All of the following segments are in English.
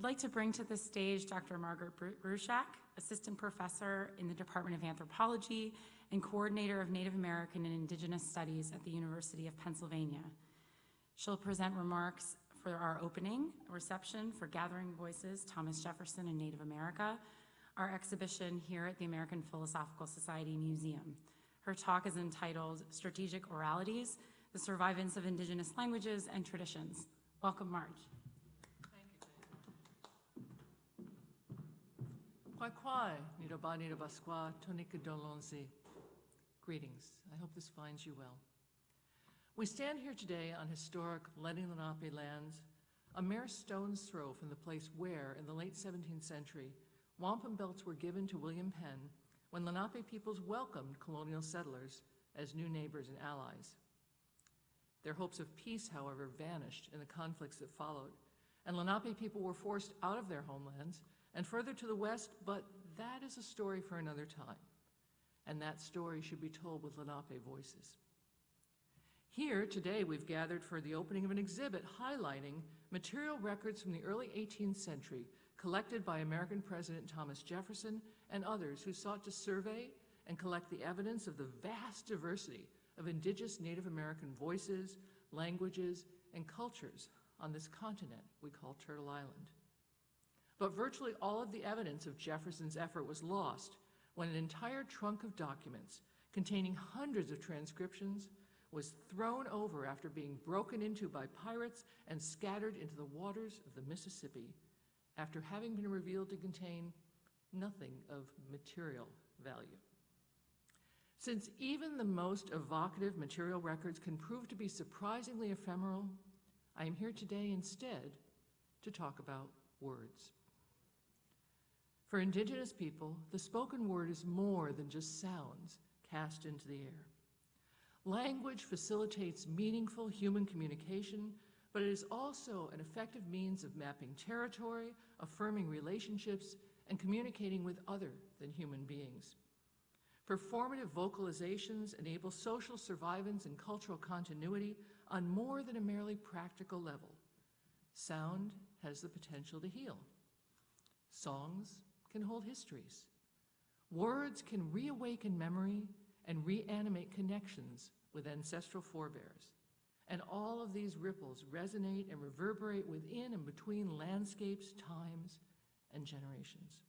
I'd like to bring to the stage Dr. Margaret Bruchac, Assistant Professor in the Department of Anthropology and Coordinator of Native American and Indigenous Studies at the University of Pennsylvania. She'll present remarks for our opening reception for Gathering Voices, Thomas Jefferson and Native America, our exhibition here at the American Philosophical Society Museum. Her talk is entitled Strategic Oralities, the Survivance of Indigenous Languages and Traditions. Welcome, Marge. Greetings. I hope this finds you well. We stand here today on historic Lenni Lenape lands, a mere stone's throw from the place where, in the late 17th century, wampum belts were given to William Penn when Lenape peoples welcomed colonial settlers as new neighbors and allies. Their hopes of peace, however, vanished in the conflicts that followed, and Lenape people were forced out of their homelands and further to the west, but that is a story for another time, and that story should be told with Lenape voices. Here today we've gathered for the opening of an exhibit highlighting material records from the early 18th century collected by American President Thomas Jefferson and others who sought to survey and collect the evidence of the vast diversity of indigenous Native American voices, languages, and cultures on this continent we call Turtle Island. But virtually all of the evidence of Jefferson's effort was lost when an entire trunk of documents containing hundreds of transcriptions was thrown over after being broken into by pirates and scattered into the waters of the Mississippi after having been revealed to contain nothing of material value. Since even the most evocative material records can prove to be surprisingly ephemeral, I am here today instead to talk about words. For Indigenous people, the spoken word is more than just sounds cast into the air. Language facilitates meaningful human communication, but it is also an effective means of mapping territory, affirming relationships, and communicating with other than human beings. Performative vocalizations enable social survivance and cultural continuity on more than a merely practical level. Sound has the potential to heal. Songs can hold histories. Words can reawaken memory and reanimate connections with ancestral forebears. And all of these ripples resonate and reverberate within and between landscapes, times, and generations.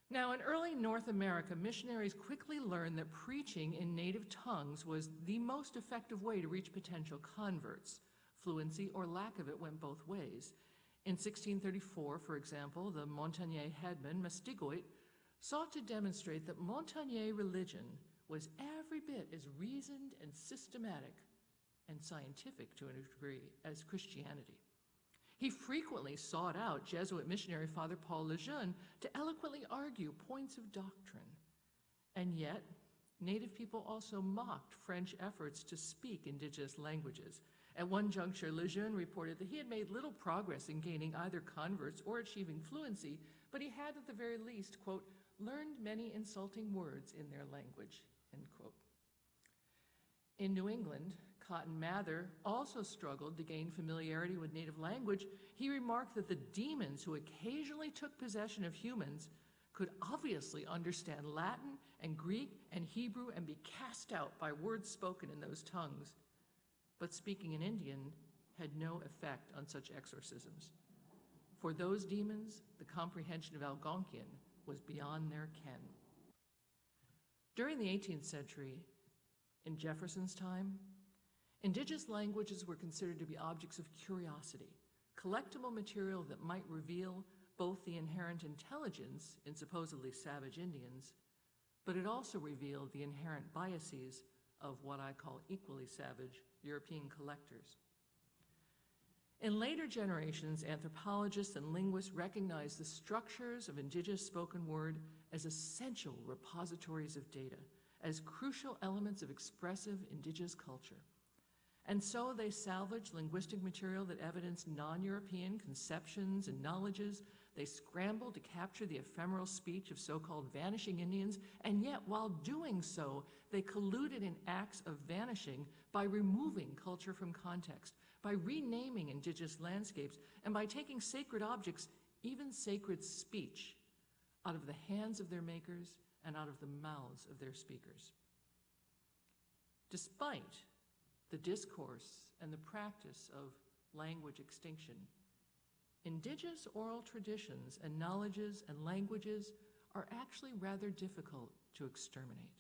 Now, in early North America, missionaries quickly learned that preaching in native tongues was the most effective way to reach potential converts. Fluency or lack of it went both ways. In 1634, for example, the Montagnais headman, Mastigouit, sought to demonstrate that Montagnais religion was every bit as reasoned and systematic and scientific to a degree as Christianity. He frequently sought out Jesuit missionary Father Paul Lejeune to eloquently argue points of doctrine. And yet, Native people also mocked French efforts to speak indigenous languages. At one juncture, Lejeune reported that he had made little progress in gaining either converts or achieving fluency, but he had at the very least, quote, learned many insulting words in their language, end quote. In New England, Cotton Mather also struggled to gain familiarity with native language. He remarked that the demons who occasionally took possession of humans could obviously understand Latin and Greek and Hebrew and be cast out by words spoken in those tongues. But speaking in Indian had no effect on such exorcisms. For those demons, the comprehension of Algonquian was beyond their ken. During the 18th century, in Jefferson's time, indigenous languages were considered to be objects of curiosity, collectible material that might reveal both the inherent intelligence in supposedly savage Indians, but it also revealed the inherent biases of what I call equally savage European collectors. In later generations, anthropologists and linguists recognized the structures of indigenous spoken word as essential repositories of data, as crucial elements of expressive indigenous culture. And so they salvaged linguistic material that evidenced non-European conceptions and knowledges. They scrambled to capture the ephemeral speech of so-called vanishing Indians, and yet while doing so, they colluded in acts of vanishing by removing culture from context, by renaming Indigenous landscapes, and by taking sacred objects, even sacred speech, out of the hands of their makers and out of the mouths of their speakers. Despite the discourse and the practice of language extinction, Indigenous oral traditions and knowledges and languages are actually rather difficult to exterminate.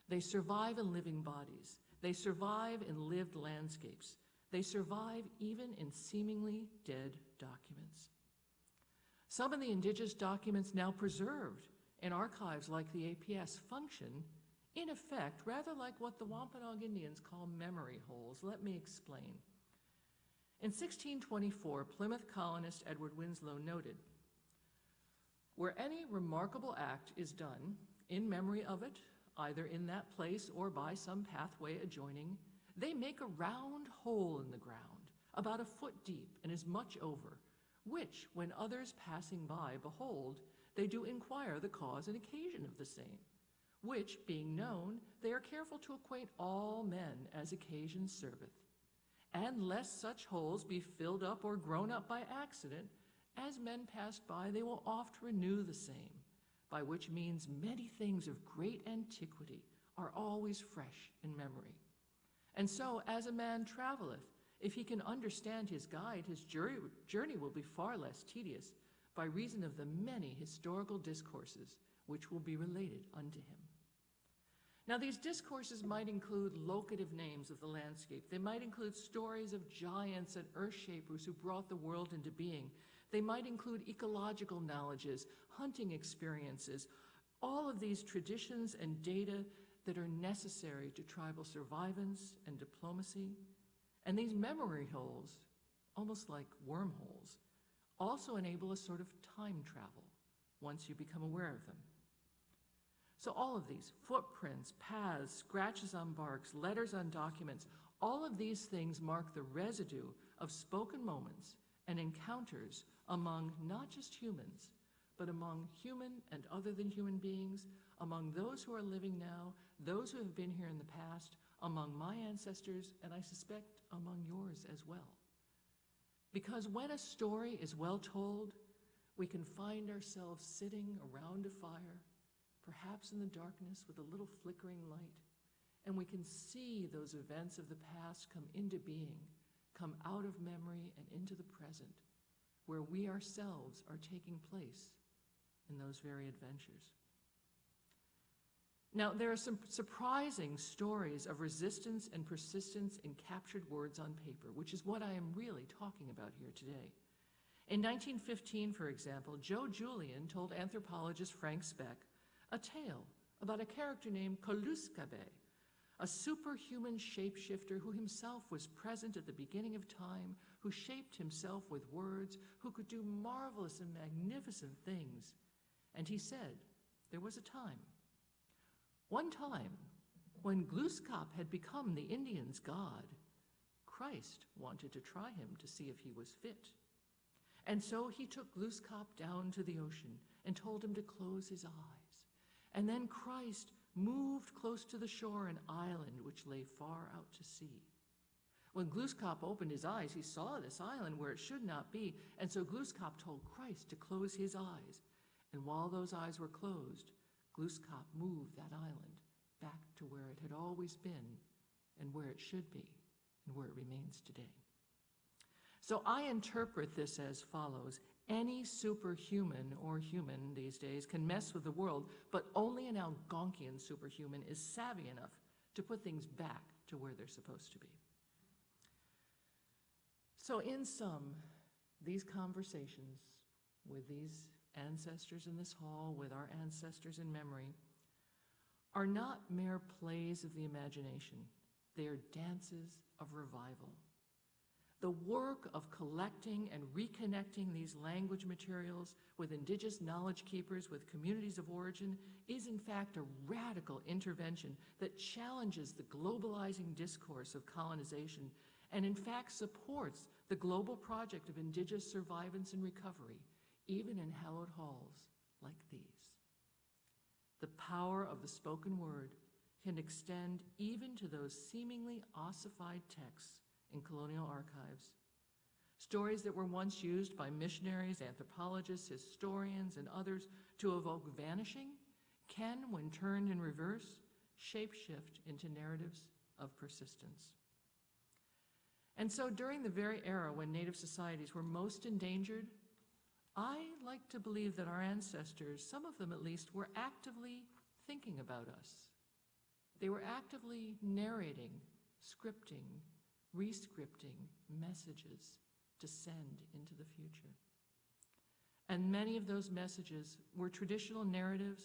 They survive in living bodies. They survive in lived landscapes. They survive even in seemingly dead documents. Some of the Indigenous documents now preserved in archives like the APS function, in effect, rather like what the Wampanoag Indians call memory holes. Let me explain. In 1624, Plymouth colonist Edward Winslow noted, "Where any remarkable act is done in memory of it, either in that place or by some pathway adjoining, they make a round hole in the ground, about a foot deep and as much over, which, when others passing by behold, they do inquire the cause and occasion of the same, which, being known, they are careful to acquaint all men as occasion serveth. And lest such holes be filled up or grown up by accident, as men pass by, they will oft renew the same, by which means many things of great antiquity are always fresh in memory. And so, as a man traveleth, if he can understand his guide, his journey will be far less tedious, by reason of the many historical discourses which will be related unto him." Now, these discourses might include locative names of the landscape. They might include stories of giants and earth shapers who brought the world into being. They might include ecological knowledges, hunting experiences, all of these traditions and data that are necessary to tribal survivance and diplomacy. And these memory holes, almost like wormholes, also enable a sort of time travel once you become aware of them. So all of these, footprints, paths, scratches on barks, letters on documents, all of these things mark the residue of spoken moments and encounters among not just humans, but among human and other than human beings, among those who are living now, those who have been here in the past, among my ancestors, and I suspect among yours as well. Because when a story is well told, we can find ourselves sitting around a fire, perhaps in the darkness with a little flickering light, and we can see those events of the past come into being, come out of memory and into the present, where we ourselves are taking place in those very adventures. Now, there are some surprising stories of resistance and persistence in captured words on paper, which is what I am really talking about here today. In 1915, for example, Joe Julian told anthropologist Frank Speck a tale about a character named Koluskabe, a superhuman shapeshifter who himself was present at the beginning of time, who shaped himself with words, who could do marvelous and magnificent things. And he said, there was a time, one time, when Glooskap had become the Indians' god, Christ wanted to try him to see if he was fit. And so he took Glooskap down to the ocean and told him to close his eyes. And then Christ moved close to the shore an island which lay far out to sea. When Glooskap opened his eyes, he saw this island where it should not be, and so Glooskap told Christ to close his eyes. And while those eyes were closed, Glooskap moved that island back to where it had always been and where it should be and where it remains today. So I interpret this as follows. Any superhuman or human these days can mess with the world, but only an Algonquian superhuman is savvy enough to put things back to where they're supposed to be. So in sum, these conversations with these ancestors in this hall, with our ancestors in memory, are not mere plays of the imagination. They are dances of revival. The work of collecting and reconnecting these language materials with Indigenous knowledge keepers, with communities of origin, is in fact a radical intervention that challenges the globalizing discourse of colonization and in fact supports the global project of Indigenous survivance and recovery, even in hallowed halls like these. The power of the spoken word can extend even to those seemingly ossified texts in colonial archives. Stories that were once used by missionaries, anthropologists, historians, and others to evoke vanishing can, when turned in reverse, shapeshift into narratives of persistence. And so during the very era when Native societies were most endangered, I like to believe that our ancestors, some of them at least, were actively thinking about us. They were actively narrating, scripting, rescripting messages to send into the future. And many of those messages were traditional narratives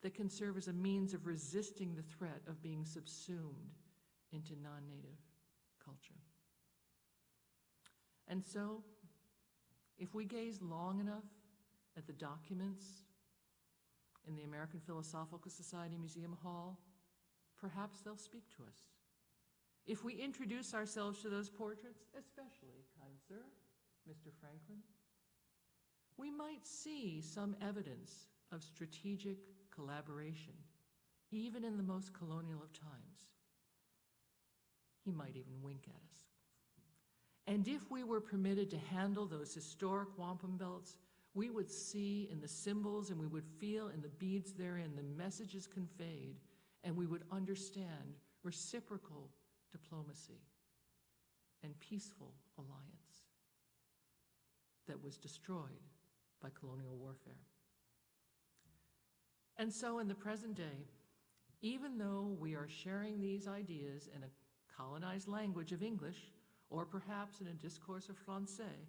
that can serve as a means of resisting the threat of being subsumed into non-native culture. And so, if we gaze long enough at the documents in the American Philosophical Society Museum Hall, perhaps they'll speak to us. If we introduce ourselves to those portraits, especially, kind sir, Mr. Franklin, we might see some evidence of strategic collaboration, even in the most colonial of times. He might even wink at us. And if we were permitted to handle those historic wampum belts, we would see in the symbols and we would feel in the beads therein the messages conveyed, and we would understand reciprocal diplomacy and peaceful alliance that was destroyed by colonial warfare. And so in the present day, even though we are sharing these ideas in a colonized language of English, or perhaps in a discourse of Francais,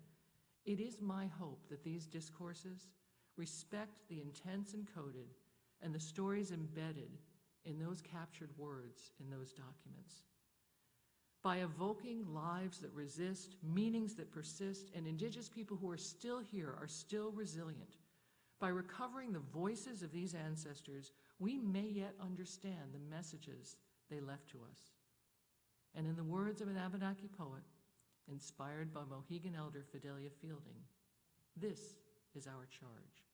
it is my hope that these discourses respect the intents encoded and the stories embedded in those captured words in those documents. By evoking lives that resist, meanings that persist, and Indigenous people who are still here are still resilient, by recovering the voices of these ancestors, we may yet understand the messages they left to us. And in the words of an Abenaki poet, inspired by Mohegan elder Fidelia Fielding, this is our charge.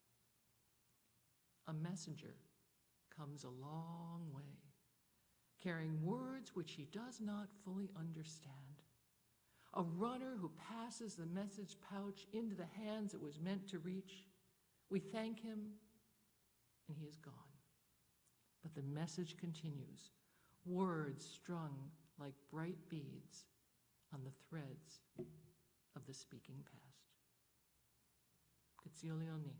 A messenger comes a long way, carrying words which he does not fully understand. A runner who passes the message pouch into the hands it was meant to reach. We thank him, and he is gone. But the message continues, words strung like bright beads on the threads of the speaking past. Katsiolioni.